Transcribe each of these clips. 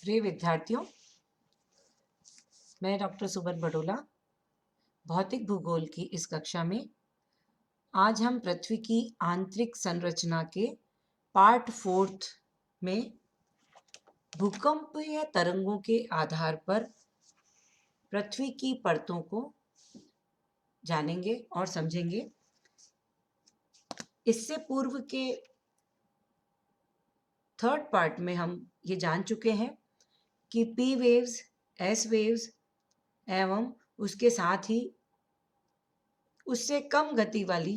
प्रिय विद्यार्थियों, मैं डॉक्टर सुबन बडोला भौतिक भूगोल की इस कक्षा में आज हम पृथ्वी की आंतरिक संरचना के पार्ट 4 में भूकंपीय तरंगों के आधार पर पृथ्वी की परतों को जानेंगे और समझेंगे। इससे पूर्व के थर्ड पार्ट में हम ये जान चुके हैं कि पी वेव्स, एस वेव्स एवं उसके साथ ही उससे कम गति वाली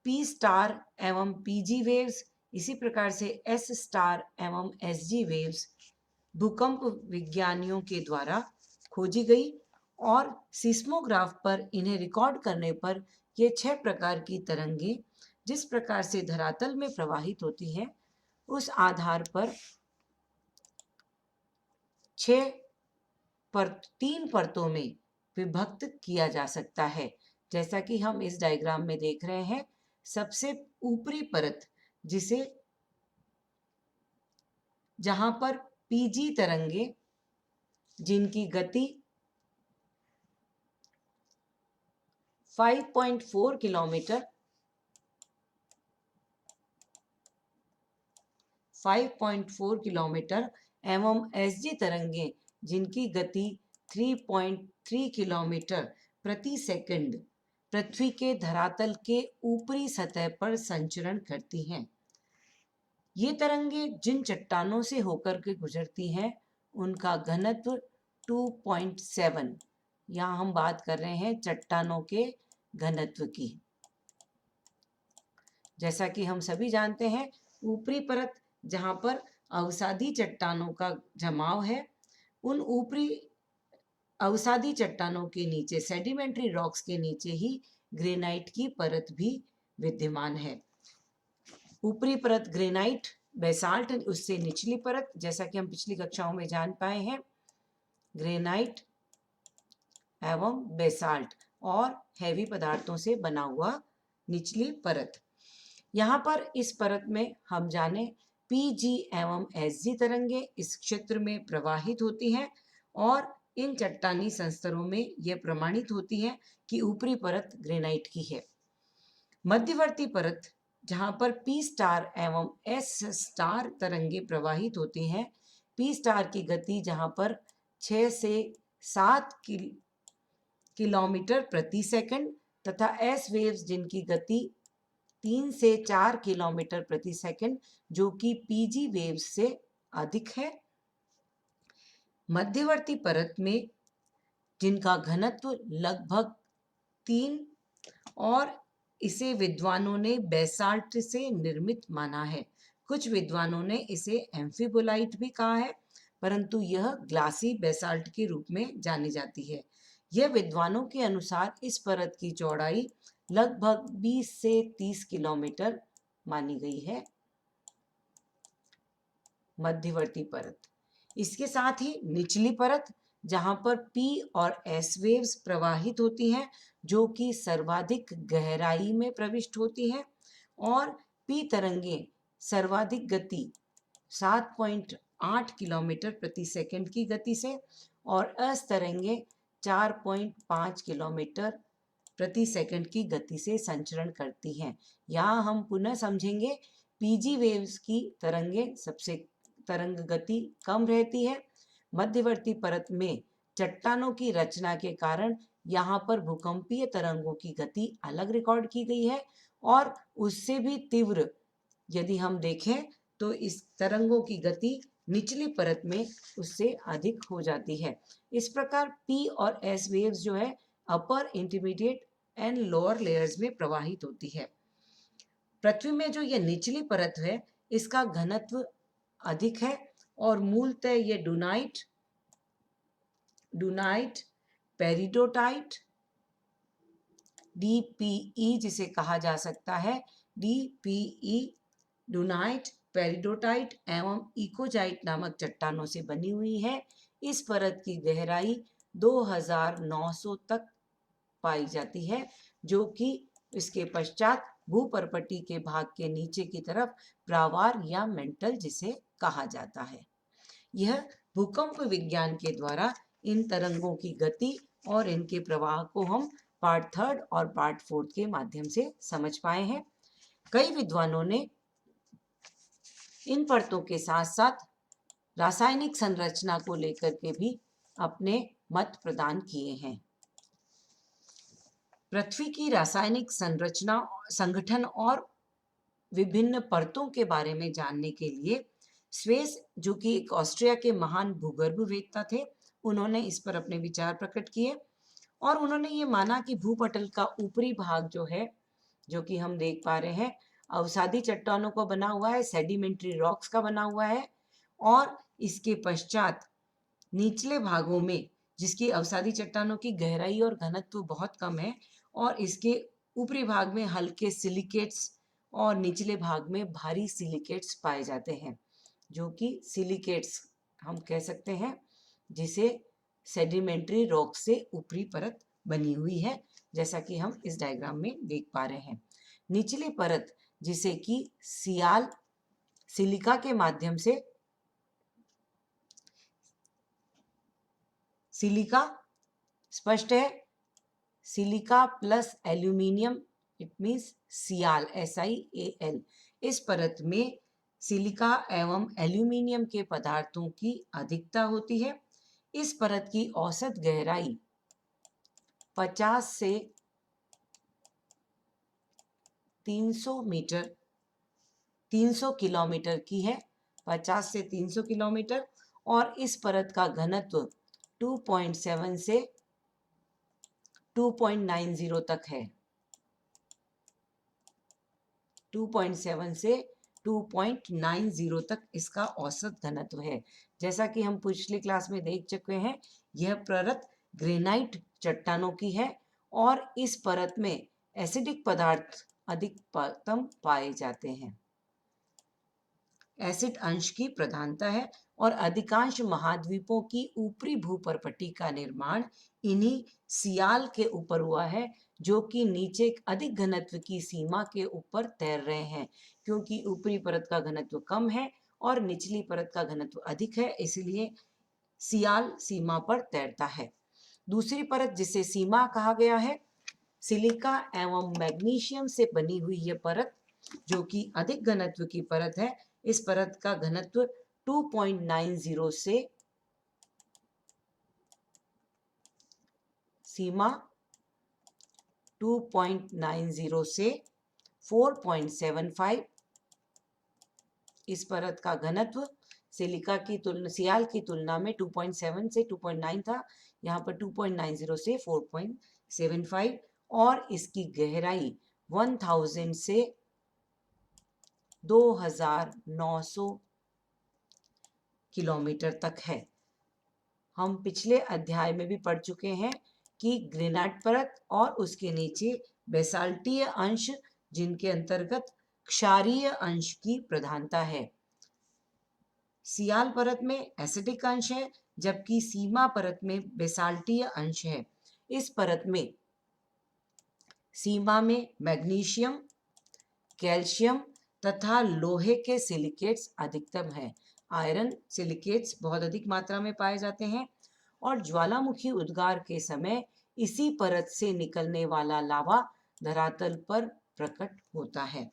पी स्टार एवं पीजी वेव्स, इसी प्रकार से एस स्टार एवं एसजी वेव्स भूकंप विज्ञानियों के द्वारा खोजी गई और सिस्मोग्राफ पर इन्हें रिकॉर्ड करने पर ये 6 प्रकार की तरंगे जिस प्रकार से धरातल में प्रवाहित होती हैं उस आधार पर 3 परतों में विभक्त किया जा सकता है। जैसा कि हम इस डायग्राम में देख रहे हैं, सबसे ऊपरी परत जिसे जहां पर पीजी तरंगे जिनकी गति 5.4 किलोमीटर 5.4 किलोमीटर एवं एसजी तरंगे जिनकी गति 3.3 किलोमीटर प्रति सेकंड पृथ्वी के धरातल के ऊपरी सतह पर संचरण करती हैं। ये तरंगे जिन चट्टानों से होकर के गुजरती हैं उनका घनत्व 2.7, यहाँ हम बात कर रहे हैं चट्टानों के घनत्व की। जैसा कि हम सभी जानते हैं, ऊपरी परत जहाँ पर अवसादी चट्टानों का जमाव है, उन ऊपरी अवसादी चट्टानों के नीचे, सेडिमेंट्री रॉक्स के नीचे ही ग्रेनाइट की परत भी विद्यमान है। ऊपरी परत ग्रेनाइट, बेसाल्ट, उससे निचली परत जैसा कि हम पिछली कक्षाओं में जान पाए हैं, ग्रेनाइट एवं बेसाल्ट और हैवी पदार्थों से बना हुआ निचली परत। यहाँ पर इस परत में हम जाने पीजी एवं एसजी तरंगे इस क्षेत्र में प्रवाहित होती हैं और इन चट्टानी संस्तरों में यह प्रमाणित होती है कि ऊपरी परत ग्रेनाइट की है। मध्यवर्ती परत जहाँ पर पी स्टार एवं एस स्टार तरंगे प्रवाहित होती हैं, पी स्टार की गति जहाँ पर 6 से 7 किलोमीटर प्रति सेकंड तथा एस वेव्स जिनकी गति 3 से 4 किलोमीटर प्रति सेकंड जो कि पीजी वेव्स से अधिक है। मध्यवर्ती परत में जिनका घनत्व लगभग 3 और इसे विद्वानों ने बेसाल्ट से निर्मित माना है। कुछ विद्वानों ने इसे एम्फीबोलाइट भी कहा है, परंतु यह ग्लासी बेसाल्ट के रूप में जानी जाती है। यह विद्वानों के अनुसार इस परत की चौड़ाई लगभग 20 से 30 किलोमीटर मानी गई है, मध्यवर्ती परत। इसके साथ ही निचली परत जहां पर पी और एस वेव्स प्रवाहित होती हैं जो कि सर्वाधिक गहराई में प्रविष्ट होती हैं और पी तरंगे सर्वाधिक गति 7.8 किलोमीटर प्रति सेकंड की गति से और एस तरंगे 4.5 किलोमीटर प्रति सेकंड की गति से संचरण करती हैं। यहाँ हम पुनः समझेंगे, पीजी वेव्स की तरंगे सबसे तरंग गति कम रहती है। मध्यवर्ती परत में चट्टानों की रचना के कारण यहाँ पर भूकंपीय तरंगों की गति अलग रिकॉर्ड की गई है और उससे भी तीव्र यदि हम देखें तो इस तरंगों की गति निचली परत में उससे अधिक हो जाती है। इस प्रकार पी और एस वेव्स जो है अपर, इंटरमीडिएट एंड लोअर लेयर्स में प्रवाहित होती है। पृथ्वी में जो ये निचली परत है इसका घनत्व अधिक है और मूलतः ये डूनाइट, पेरिडोटाइट, डीपीई जिसे कहा जा सकता है, डीपीई, डूनाइट, पेरिडोटाइट एवं इकोजाइट नामक चट्टानों से बनी हुई है। इस परत की गहराई 2900 तक पाई जाती है जो कि इसके पश्चात भूपर्पटी के भाग के नीचे की तरफ प्रावार या मेंटल जिसे कहा जाता है। यह भूकंप विज्ञान के द्वारा इन तरंगों की गति और इनके प्रवाह को हम पार्ट 3 और पार्ट 4 के माध्यम से समझ पाए हैं। कई विद्वानों ने इन परतों के साथ साथ रासायनिक संरचना को लेकर के भी अपने मत प्रदान किए हैं। पृथ्वी की रासायनिक संरचना, संगठन और विभिन्न परतों के बारे में जानने के लिए स्वेस, जो कि एक ऑस्ट्रिया के महान भूगर्भवेत्ता थे, उन्होंने इस पर अपने विचार प्रकट किए और उन्होंने ये माना कि भूपटल का ऊपरी भाग जो है, जो कि हम देख पा रहे हैं, अवसादी चट्टानों का बना हुआ है, सेडिमेंट्री रॉक्स का बना हुआ है, और इसके पश्चात निचले भागों में, जिसकी अवसादी चट्टानों की गहराई और घनत्व बहुत कम है, और इसके ऊपरी भाग में हल्के सिलिकेट्स और निचले भाग में भारी सिलिकेट्स पाए जाते हैं, जो कि सिलिकेट्स हम कह सकते हैं, जिसे सेडिमेंट्री रॉक से ऊपरी परत बनी हुई है, जैसा कि हम इस डायग्राम में देख पा रहे हैं। निचली परत, जिसे कि सियाल सिलिका के माध्यम से, सिलिका स्पष्ट है, silica plus aluminium, it means sial, SiAl। इस परत में सिलिका एवं एल्यूमिनियम के पदार्थों की अधिकता होती है। इस परत की औसत गहराई 50 से 300 किलोमीटर की है, 50 से 300 किलोमीटर, और इस परत का घनत्व 2.7 से 2.90 तक है। 2.7 से 2.90 तक इसका औसत घनत्व है। जैसा कि हम पिछली क्लास में देख चुके हैं, यह परत ग्रेनाइट चट्टानों की है और इस परत में एसिडिक पदार्थ अधिकतम पाए जाते हैं। एसिड अंश की प्रधानता है और अधिकांश महाद्वीपों की ऊपरी भूपर्पटी का निर्माण इन्हीं सियाल के ऊपर हुआ है, जो कि नीचे अधिक घनत्व की सीमा के ऊपर तैर रहे हैं, क्योंकि ऊपरी परत का घनत्व कम है और निचली परत का घनत्व अधिक है, इसलिए सियाल सीमा पर तैरता है। दूसरी परत, जिसे सीमा कहा गया है, सिलिका एवं मैग्नीशियम से बनी हुई यह परत, जो कि अधिक घनत्व की परत है, इस परत का घनत्व 2.90 से सीमा 2.90 से 4.75, इस परत का घनत्व सिलिका की तुलना, सियाल की तुलना में 2.7 से 2.9 था, यहाँ पर 2.90 से 4.75, और इसकी गहराई 1000 से 2900 किलोमीटर तक है। हम पिछले अध्याय में भी पढ़ चुके हैं कि ग्रेनाइट परत और उसके नीचे बेसाल्टीय अंश, जिनके अंतर्गत क्षारीय अंश की प्रधानता है। सियाल परत में एसिडिक अंश है, जबकि सीमा परत में बेसाल्टीय अंश है। इस परत में सीमा में मैग्नीशियम, कैल्शियम तथा लोहे के सिलिकेट्स अधिकतम है। आयरन सिलिकेट्स बहुत अधिक मात्रा में पाए जाते हैं और ज्वालामुखी उद्गार के समय इसी परत से निकलने वाला लावा धरातल पर प्रकट होता है।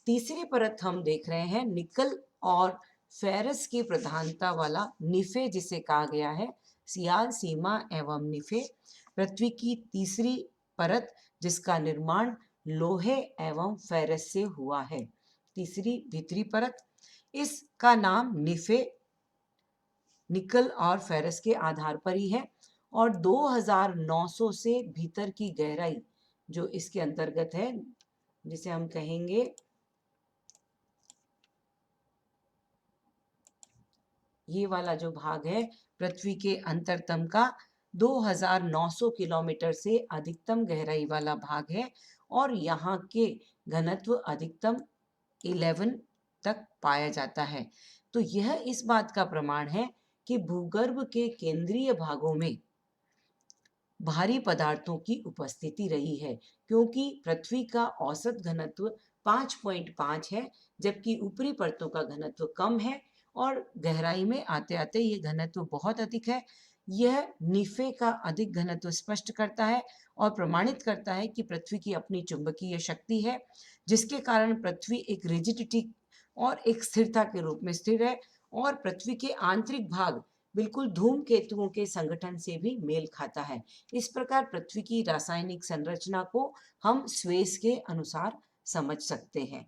तीसरी परत हम देख रहे हैं निकल और फेरस की प्रधानता वाला निफे, जिसे कहा गया है सियाल, सीमा एवं निफे, पृथ्वी की तीसरी परत, जिसका निर्माण लोहे एवं फेरस से हुआ है। तीसरी भीतरी परत, इसका नाम निफे निकल और फेरस के आधार पर ही है, और 2900 से भीतर की गहराई जो इसके अंतर्गत है, जिसे हम कहेंगे ये वाला जो भाग है पृथ्वी के अंतरतम का, 2900 किलोमीटर से अधिकतम गहराई वाला भाग है, और यहाँ के घनत्व अधिकतम 11 तक पाया जाता है। तो यह इस बात का प्रमाण है कि भूगर्भ के केंद्रीय भागों में भारी पदार्थों की उपस्थिति रही है, क्योंकि पृथ्वी का औसत घनत्व 5.5 है, जबकि ऊपरी परतों का घनत्व कम है और गहराई में आते आते ये घनत्व बहुत अधिक है। यह नीफे का अधिक घनत्व स्पष्ट करता है और प्रमाणित करता है कि पृथ्वी की अपनी चुंबकीय शक्ति है, जिसके कारण पृथ्वी एक रिजिडिटी और एक स्थिरता के रूप में स्थिर है, और पृथ्वी के आंतरिक भाग बिल्कुल धूमकेतुओं के संगठन से भी मेल खाता है। इस प्रकार पृथ्वी की रासायनिक संरचना को हम स्वेस के अनुसार समझ सकते हैं।